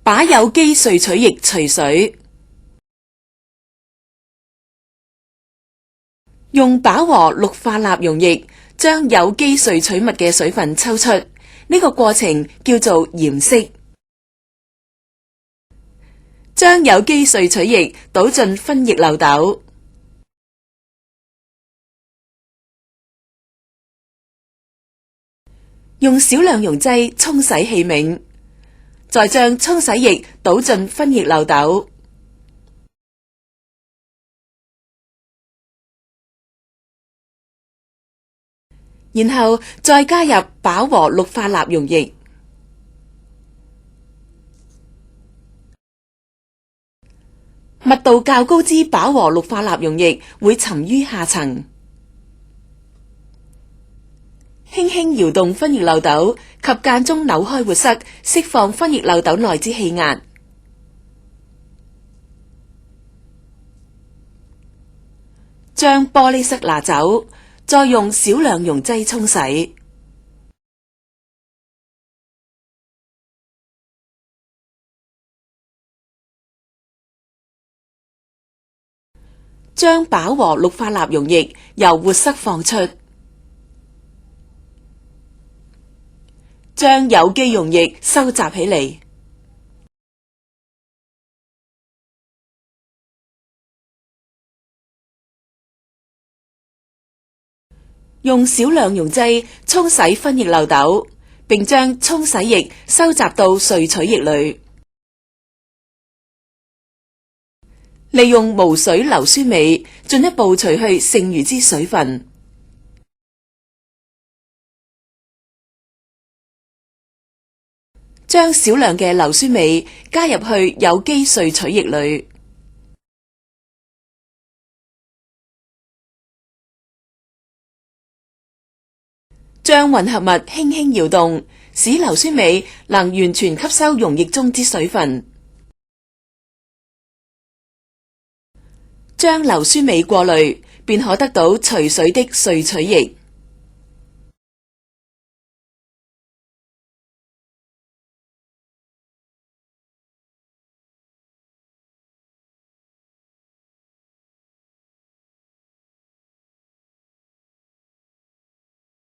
把有機萃取液除水。用飽和氯化鈉溶液將有機萃取物嘅水分抽出，呢個過程叫做鹽釋。將有機萃取液倒進分液漏斗，用少量溶劑沖洗器皿，再將沖洗液倒進分液漏斗，然後再加入飽和氯化鈉溶液。密度較高之飽和氯化鈉溶液會沉於下層。輕輕搖動分液漏斗及間中扭開活塞，釋放分液漏斗內之氣壓。將玻璃塞拿走，再用少量溶劑沖洗。將飽和氯化鈉溶液由活塞放出，將有機溶液收集起嚟，用少量溶劑沖洗分液漏斗，並將沖洗液收集到萃取液裏。利用無水硫酸鎂進一步除去剩餘之水分。將少量嘅硫酸鎂加入去有機萃取液裏，將混合物輕輕搖動，使硫酸鎂能完全吸收溶液中之水分。將硫酸鎂過濾，便可得到除水的萃取液。